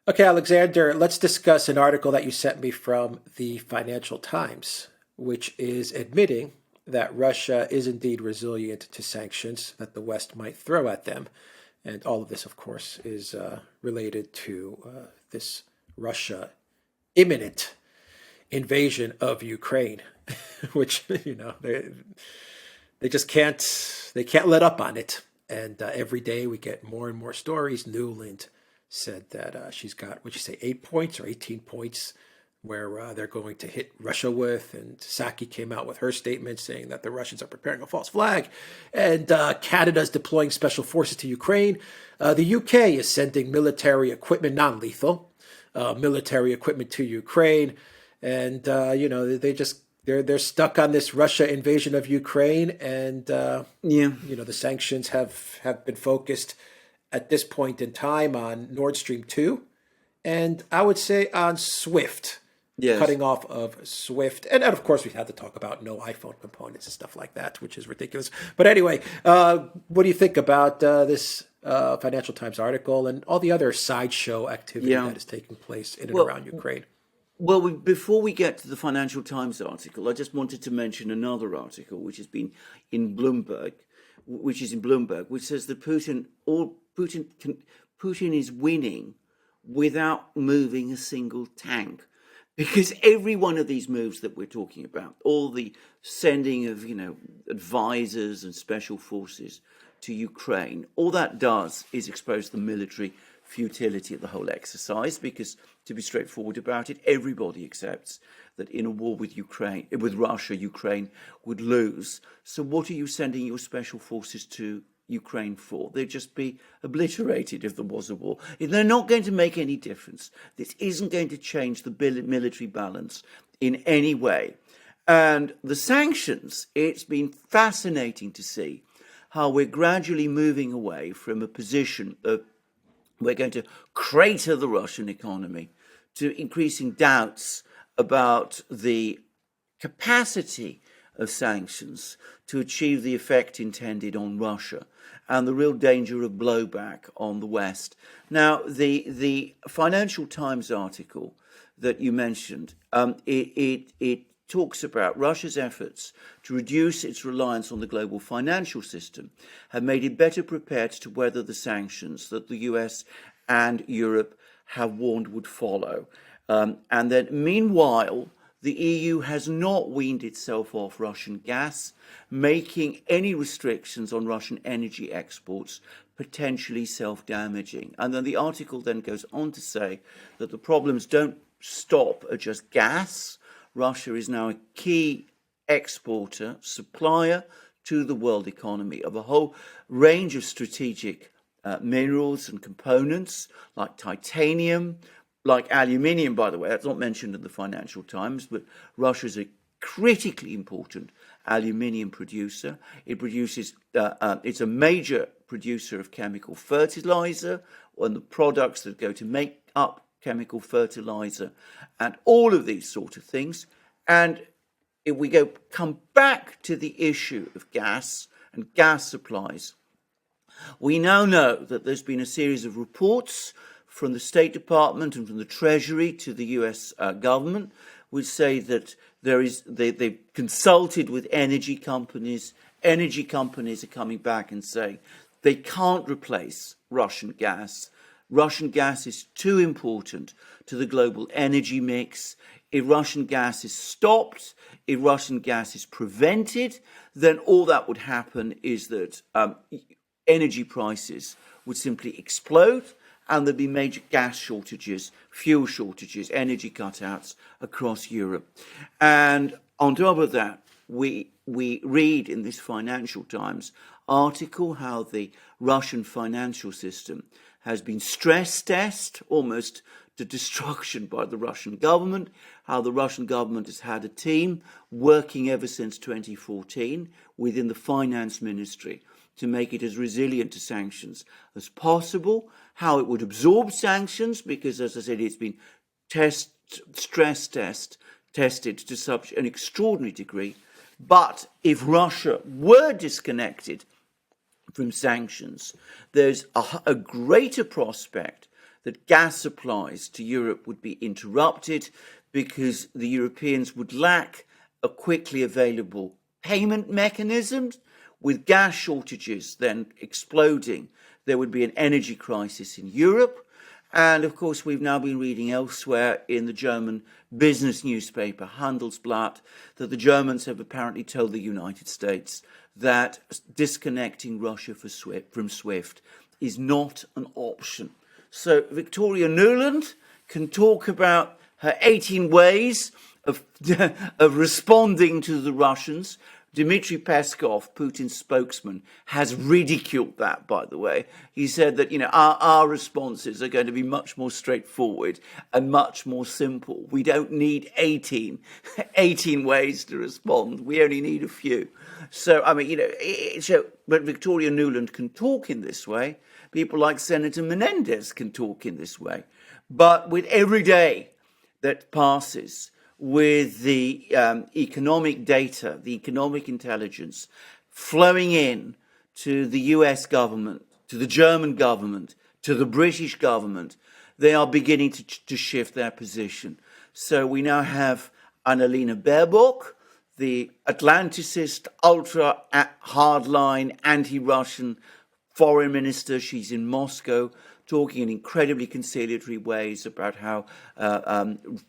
Okay, Alexander, let's discuss an article that you sent me from the Financial Times, which is admitting that Russia is indeed resilient to sanctions that the West might throw at them. And all of this, of course, is related to this Russia imminent invasion of Ukraine, which, they just can't let up on it. And every day we get more and more stories. Newland said that she's got, what'd you say, 8 points or 18 points where they're going to hit Russia with. And Saki came out with her statement saying that the Russians are preparing a false flag. And Canada's deploying special forces to Ukraine. The UK is sending military equipment, non-lethal, military equipment to Ukraine. And, they're stuck on this Russia invasion of Ukraine. And, the sanctions have been focused at this point in time on Nord Stream 2, and I would say on SWIFT, Yes. cutting off of SWIFT. And of course, we had to talk about no iPhone components and stuff like that, which is ridiculous. But anyway, what do you think about this Financial Times article and all the other sideshow activity that is taking place in and around Ukraine? Well, before we get to the Financial Times article, I just wanted to mention another article which has been in Bloomberg, which says that Putin is winning without moving a single tank. Because every one of these moves that we're talking about, all the sending of, advisors and special forces to Ukraine, all that does is expose the military futility of the whole exercise. Because, to be straightforward about it, everybody accepts that in a war with Russia, Ukraine would lose. So what are you sending your special forces to Ukraine for? They'd just be obliterated if there was a war. They're not going to make any difference. This isn't going to change the military balance in any way. And the sanctions, it's been fascinating to see how we're gradually moving away from a position of we're going to crater the Russian economy to increasing doubts about the capacity of sanctions to achieve the effect intended on Russia and the real danger of blowback on the West. Now, the Financial Times article that you mentioned, it talks about Russia's efforts to reduce its reliance on the global financial system have made it better prepared to weather the sanctions that the US and Europe have warned would follow. And then, meanwhile, the EU has not weaned itself off Russian gas, making any restrictions on Russian energy exports potentially self-damaging. And then the article then goes on to say that the problems don't stop at just gas. Russia is now a key exporter, supplier to the world economy of a whole range of strategic minerals and components like titanium, like aluminium, by the way. That's not mentioned in the Financial Times, but Russia is a critically important aluminium producer. It produces, it's a major producer of chemical fertilizer and the products that go to make up chemical fertilizer and all of these sort of things. And if we come back to the issue of gas and gas supplies, we now know that there's been a series of reports from the State Department and from the Treasury to the US government, which say that they've consulted with energy companies. Energy companies are coming back and saying they can't replace Russian gas. Russian gas is too important to the global energy mix. If Russian gas is stopped, if Russian gas is prevented, then all that would happen is that energy prices would simply explode and there'd be major gas shortages, fuel shortages, energy cutouts across Europe. And on top of that, we read in this Financial Times article how the Russian financial system has been stress tested almost to destruction by the Russian government, how the Russian government has had a team working ever since 2014 within the finance ministry to make it as resilient to sanctions as possible, how it would absorb sanctions, because, as I said, it's been stress tested to such an extraordinary degree. But if Russia were disconnected from sanctions, there's a greater prospect that gas supplies to Europe would be interrupted because the Europeans would lack a quickly available payment mechanism. With gas shortages then exploding, there would be an energy crisis in Europe. And of course, we've now been reading elsewhere in the German business newspaper Handelsblatt that the Germans have apparently told the United States that disconnecting Russia from SWIFT is not an option. So Victoria Nuland can talk about her 18 ways of responding to the Russians. Dmitry Peskov, Putin's spokesman, has ridiculed that, by the way. He said that, our responses are going to be much more straightforward and much more simple. We don't need 18 ways to respond. We only need a few. So, but Victoria Nuland can talk in this way. People like Senator Menendez can talk in this way. But with every day that passes, with the economic data, the economic intelligence flowing in to the US government, to the German government, to the British government, they are beginning to shift their position. So we now have Annalena Baerbock, the Atlanticist, ultra hardline, anti-Russian foreign minister. She's in Moscow, talking in incredibly conciliatory ways about how,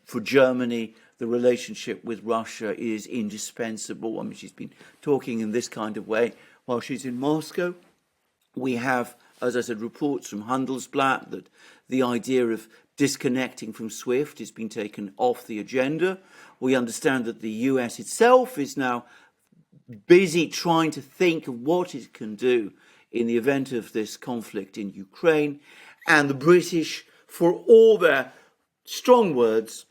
for Germany, the relationship with Russia is indispensable. I mean, she's been talking in this kind of way while she's in Moscow. We have, as I said, reports from Handelsblatt that the idea of disconnecting from SWIFT has been taken off the agenda. We understand that the US itself is now busy trying to think of what it can do in the event of this conflict in Ukraine. And the British, for all their strong words,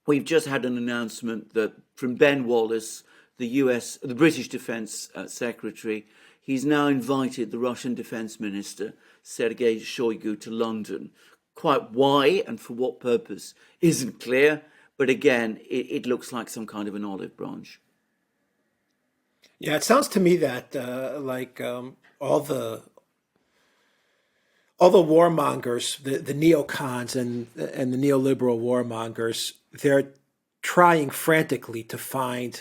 we've just had an announcement that from Ben Wallace, the British Defence Secretary, he's now invited the Russian Defence Minister, Sergei Shoigu, to London. Quite why and for what purpose isn't clear, but again, it looks like some kind of an olive branch. Yeah, it sounds to me that all the warmongers, the neocons and the neoliberal warmongers, they're trying frantically to find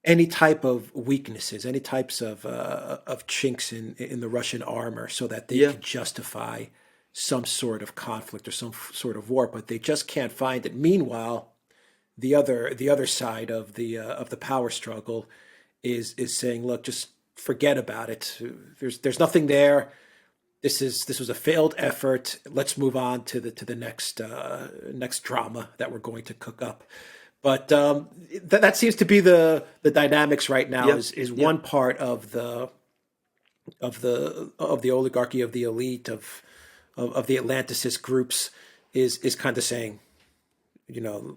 any type of weaknesses, any types of chinks in the Russian armor, so that they can justify some sort of conflict or some sort of war, but they just can't find it. Meanwhile, the other side of the power struggle is saying, look, just forget about it. There's nothing there. This was a failed effort. Let's move on to the next drama that we're going to cook up. But that seems to be the dynamics right now. Is one part of the oligarchy, of the elite, of the Atlanticist groups is kind of saying,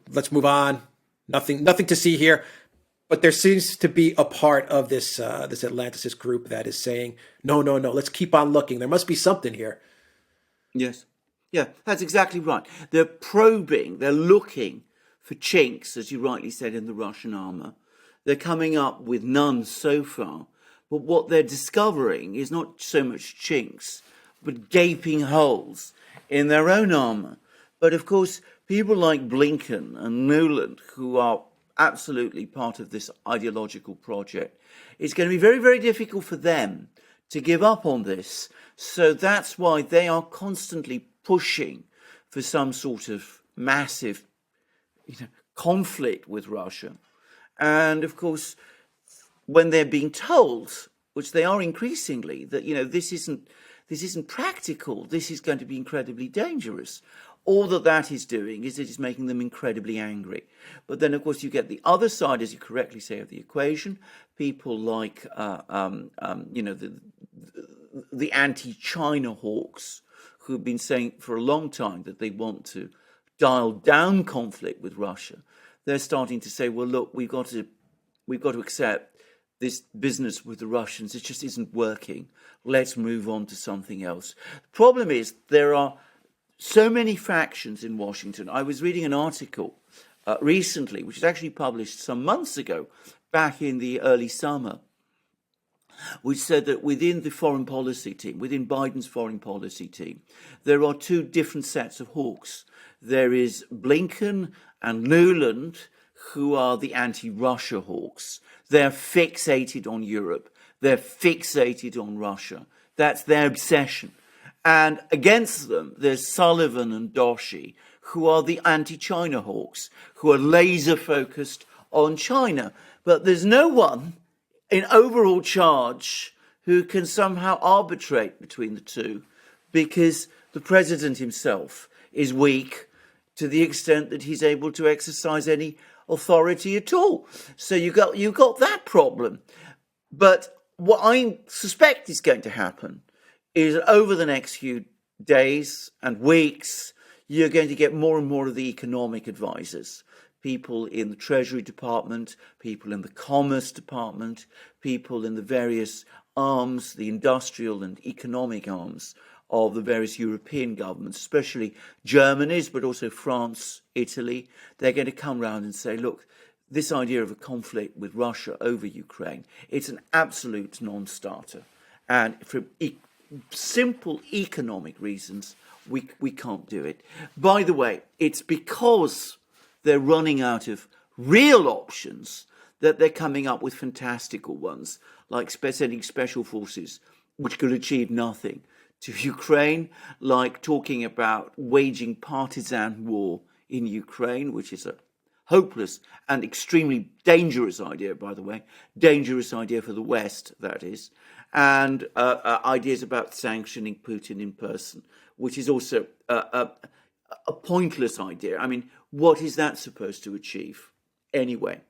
let's move on. Nothing to see here. But there seems to be a part of this Atlanticist group that is saying, no, let's keep on looking. There must be something here. Yes. Yeah, that's exactly right. They're probing, they're looking for chinks, as you rightly said, in the Russian armour. They're coming up with none so far. But what they're discovering is not so much chinks, but gaping holes in their own armour. But of course, people like Blinken and Nuland, who are absolutely part of this ideological project, it's going to be very, very difficult for them to give up on this. So that's why they are constantly pushing for some sort of massive conflict with Russia. And of course, when they're being told, which they are increasingly, that this isn't practical, this is going to be incredibly dangerous, all that is doing is it is making them incredibly angry. But then, of course, you get the other side, as you correctly say, of the equation. People like, the anti-China hawks, who have been saying for a long time that they want to dial down conflict with Russia. They're starting to say, well, look, we've got to accept this business with the Russians. It just isn't working. Let's move on to something else. The problem is there are so many factions in Washington. I was reading an article recently, which was actually published some months ago, back in the early summer, which said that within the foreign policy team, within Biden's foreign policy team, there are two different sets of hawks. There is Blinken and Nuland, who are the anti-Russia hawks. They're fixated on Europe. They're fixated on Russia. That's their obsession. And against them, there's Sullivan and Doshi, who are the anti-China hawks, who are laser-focused on China. But there's no one in overall charge who can somehow arbitrate between the two, because the president himself is weak to the extent that he's able to exercise any authority at all. So you got that problem. But what I suspect is going to happen is over the next few days and weeks, you're going to get more and more of the economic advisors, people in the Treasury Department, people in the Commerce Department, people in the various arms, the industrial and economic arms of the various European governments, especially Germany's, but also France, Italy. They're going to come round and say, look, this idea of a conflict with Russia over Ukraine, it's an absolute non-starter. And for simple economic reasons, we can't do it. By the way, it's because they're running out of real options that they're coming up with fantastical ones, like sending special forces, which could achieve nothing, to Ukraine, like talking about waging partisan war in Ukraine, which is a hopeless and extremely dangerous idea, by the way, dangerous idea for the West, that is, and ideas about sanctioning Putin in person, which is also a pointless idea. I mean, what is that supposed to achieve anyway?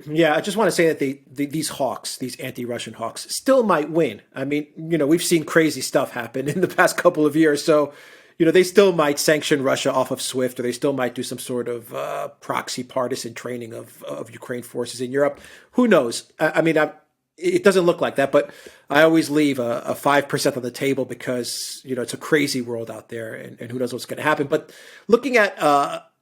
Yeah, I just want to say that these hawks, these anti-Russian hawks, still might win. I mean, we've seen crazy stuff happen in the past couple of years. So, they still might sanction Russia off of SWIFT, or they still might do some sort of proxy partisan training of Ukraine forces in Europe. Who knows? It doesn't look like that, but I always leave a 5% on the table because, it's a crazy world out there and who knows what's going to happen. But looking at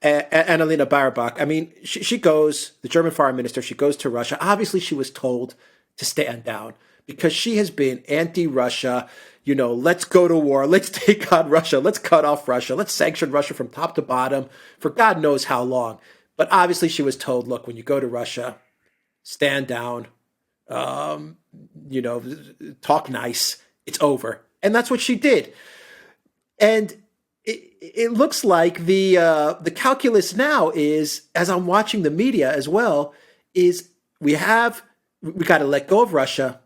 Annalena Baerbock, she goes, the German foreign minister, she goes to Russia. Obviously, she was told to stand down because she has been anti-Russia. Let's go to war. Let's take on Russia. Let's cut off Russia. Let's sanction Russia from top to bottom for God knows how long. But obviously, she was told, look, when you go to Russia, stand down. Talk nice, it's over. And that's what she did. And it looks like the calculus now is, as I'm watching the media as well, is we got to let go of Russia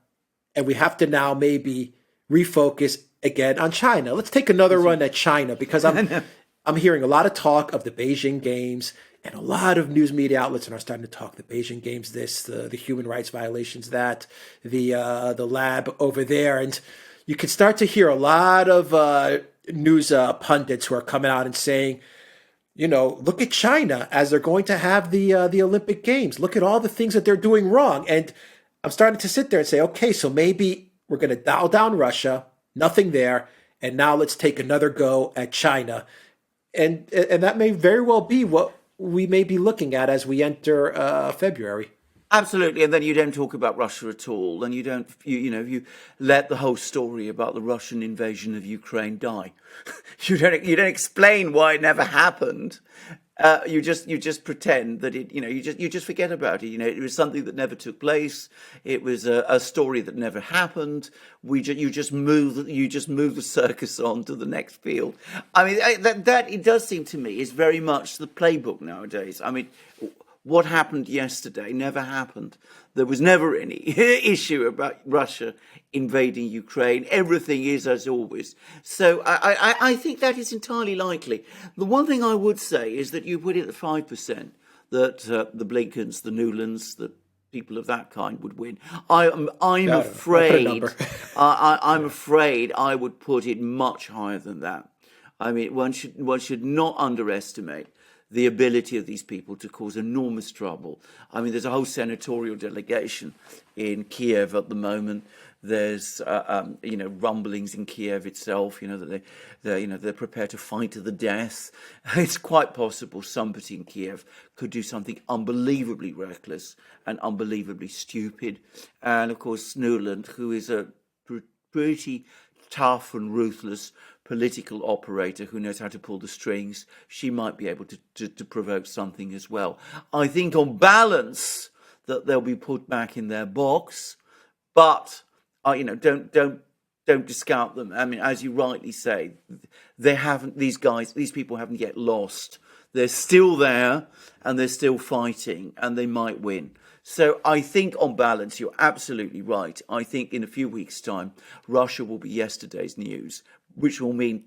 and we have to now maybe refocus again on China. Let's take another run at China because I'm hearing a lot of talk of the Beijing Games. And a lot of news media outlets are starting to talk the Beijing Games, the human rights violations, the lab over there. And you can start to hear a lot of news pundits who are coming out and saying, look at China as they're going to have the Olympic Games. Look at all the things that they're doing wrong. And I'm starting to sit there and say, okay, so maybe we're going to dial down Russia, nothing there. And now let's take another go at China. And that may very well be what we may be looking at as we enter February. Absolutely, and then you don't talk about Russia at all, and you let the whole story about the Russian invasion of Ukraine die. you don't explain why it never happened. You just pretend that it. You just forget about it. It was something that never took place. It was a story that never happened. You just move the circus on to the next field. That it does seem to me is very much the playbook nowadays. What happened yesterday never happened. There was never any issue about Russia invading Ukraine. Everything is as always. So I think that is entirely likely. The one thing I would say is that you put it at 5%, that the Blinkens, the Nulands, the people of that kind would win. I'm afraid I would put it much higher than that. One should not underestimate the ability of these people to cause enormous trouble. I mean, there's a whole senatorial delegation in Kiev at the moment. There's rumblings in Kiev itself, that they're prepared to fight to the death. It's quite possible somebody in Kiev could do something unbelievably reckless and unbelievably stupid. And of course, Nuland, who is a pretty tough and ruthless political operator who knows how to pull the strings, she might be able to provoke something as well. I think on balance that they'll be put back in their box, but don't discount them. I mean, as you rightly say, these people haven't yet lost. They're still there and they're still fighting and they might win. So I think on balance, you're absolutely right. I think in a few weeks' time, Russia will be yesterday's news, which will mean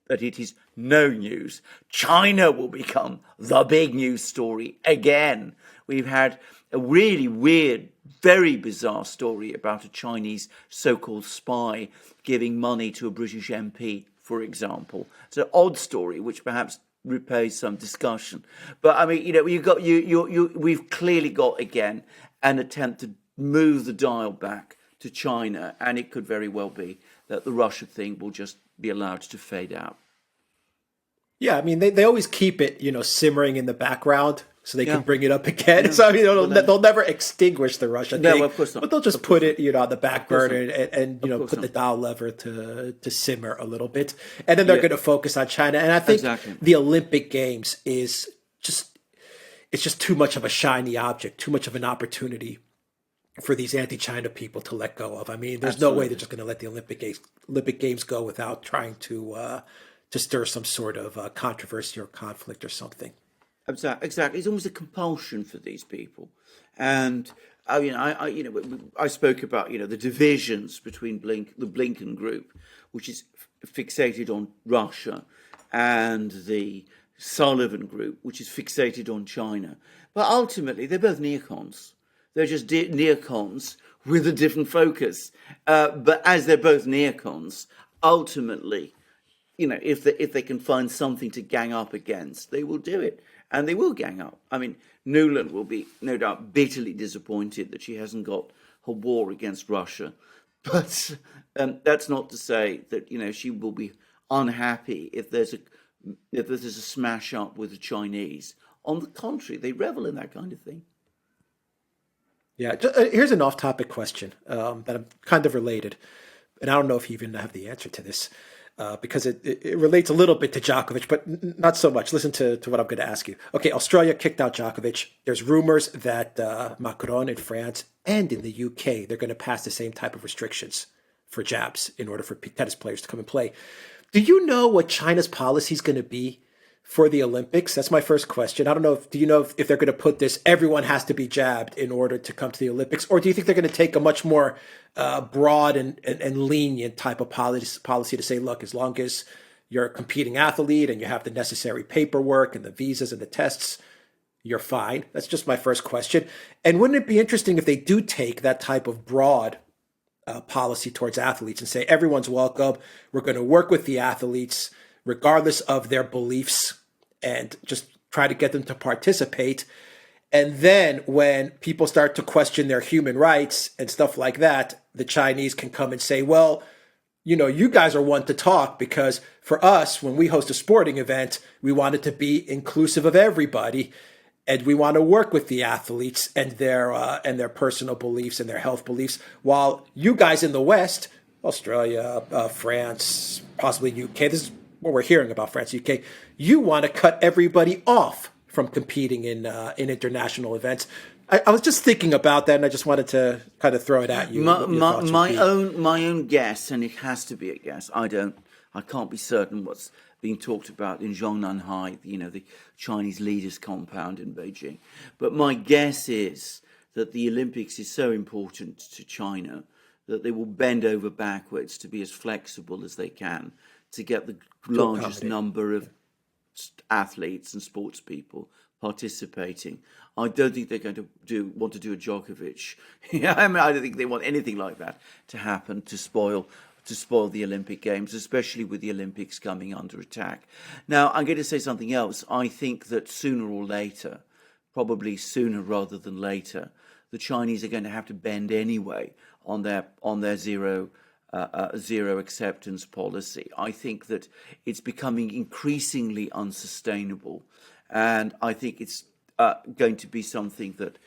that it is no news. China will become the big news story again. We've had a really weird, very bizarre story about a Chinese so-called spy giving money to a British MP, for example. It's an odd story, which perhaps repays some discussion. But I mean, we've clearly got again an attempt to move the dial back to China, and it could very well be that the Russia thing will just be allowed to fade out. Yeah, I mean, they always keep it, simmering in the background so they can bring it up again. Yeah. So, I mean, they'll never extinguish the Russia thing. No, of course not. But they'll just put it, on the back burner and put the dial lever to simmer a little bit. And then they're going to focus on China. And I think the Olympic Games it's just too much of a shiny object, too much of an opportunity for these anti-China people to let go of. I mean, there's no way they're just going to let the Olympic Games go without trying to stir some sort of controversy or conflict or something. Exactly. It's almost a compulsion for these people. And I mean, I spoke about, the divisions between the Blinken group, which is fixated on Russia, and the Sullivan group, which is fixated on China. But ultimately, they're both neocons. They're just neocons with a different focus. But as they're both neocons, ultimately, if they can find something to gang up against, they will do it. And they will gang up. I mean, Nuland will be, no doubt, bitterly disappointed that she hasn't got her war against Russia. But that's not to say that, she will be unhappy if there's a smash up with the Chinese. On the contrary, they revel in that kind of thing. Yeah, here's an off-topic question that I'm kind of related. And I don't know if you even have the answer to this. Because it relates a little bit to Djokovic, but not so much. Listen to what I'm going to ask you. Okay, Australia kicked out Djokovic. There's rumors that Macron in France and in the UK, they're going to pass the same type of restrictions for jabs in order for tennis players to come and play. Do you know what China's policy is going to be for the Olympics? That's my first question. I don't know. Do you know if they're going to put this, everyone has to be jabbed in order to come to the Olympics? Or do you think they're going to take a much more broad and lenient type of policy to say, look, as long as you're a competing athlete and you have the necessary paperwork and the visas and the tests, you're fine? That's just my first question. And wouldn't it be interesting if they do take that type of broad policy towards athletes and say, everyone's welcome, we're going to work with the athletes regardless of their beliefs, and just try to get them to participate. And then when people start to question their human rights and stuff like that, the Chinese can come and say, well, you guys are one to talk, because for us, when we host a sporting event, we want it to be inclusive of everybody. And we want to work with the athletes and their personal beliefs and their health beliefs, while you guys in the West, Australia, France, possibly UK, this is what we're hearing about France, UK, you want to cut everybody off from competing in international events. I was just thinking about that, and I just wanted to kind of throw it at you. My own guess, and it has to be a guess. I can't be certain what's being talked about in Zhongnanhai, the Chinese leaders' compound in Beijing. But my guess is that the Olympics is so important to China that they will bend over backwards to be as flexible as they can to get the largest number of athletes and sports people participating. I don't think they're going to want to do a Djokovic. I don't think they want anything like that to happen to spoil to spoil the Olympic Games, especially with the Olympics coming under attack. Now, I'm going to say something else. I think that sooner or later, probably sooner rather than later, the Chinese are going to have to bend anyway on their zero acceptance policy. I think that it's becoming increasingly unsustainable, and I think it's going to be something that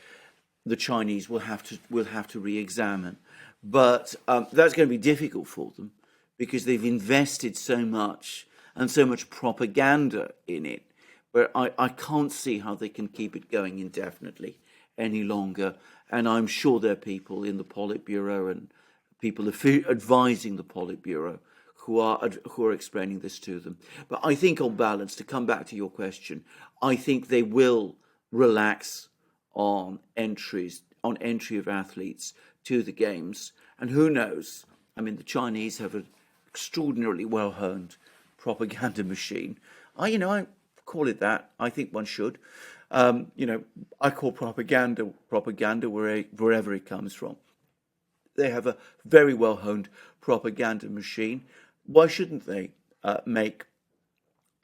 the Chinese will have to re-examine. But that's going to be difficult for them because they've invested so much and so much propaganda in it. But I can't see how they can keep it going indefinitely any longer. And I'm sure there are people in the Politburo and people advising the Politburo who are explaining this to them. But I think, on balance, to come back to your question, I think they will relax on entry of athletes to the games. And who knows? I mean, the Chinese have an extraordinarily well-honed propaganda machine. I call it that. I think one should. I call propaganda wherever it comes from. They have a very well-honed propaganda machine. Why shouldn't they make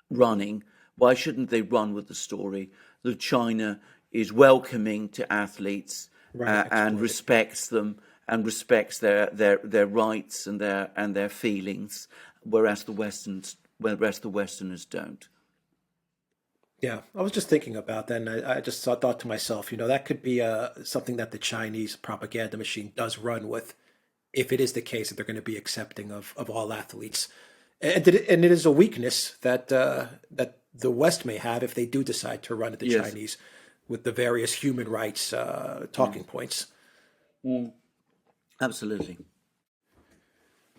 running? Why shouldn't they run with the story that China is welcoming to athletes and respects them and respects their rights and their feelings, whereas the Westerners don't? Yeah, I was just thinking about that, and I just thought to myself, that could be something that the Chinese propaganda machine does run with, if it is the case that they're going to be accepting of all athletes. And it is a weakness that the West may have if they do decide to run at the Chinese with the various human rights talking points. Absolutely.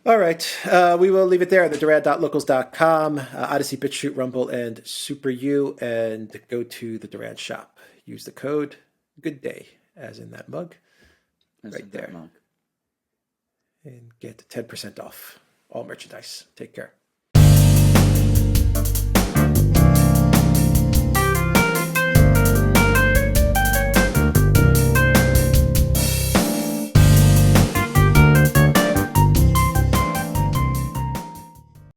All right. We will leave it there at the Duran.locals.com, Odyssey, BitChute, Rumble, and SuperU, and go to the Duran shop. Use the code Good Day, as in that mug, right there, and get 10% off all merchandise. Take care.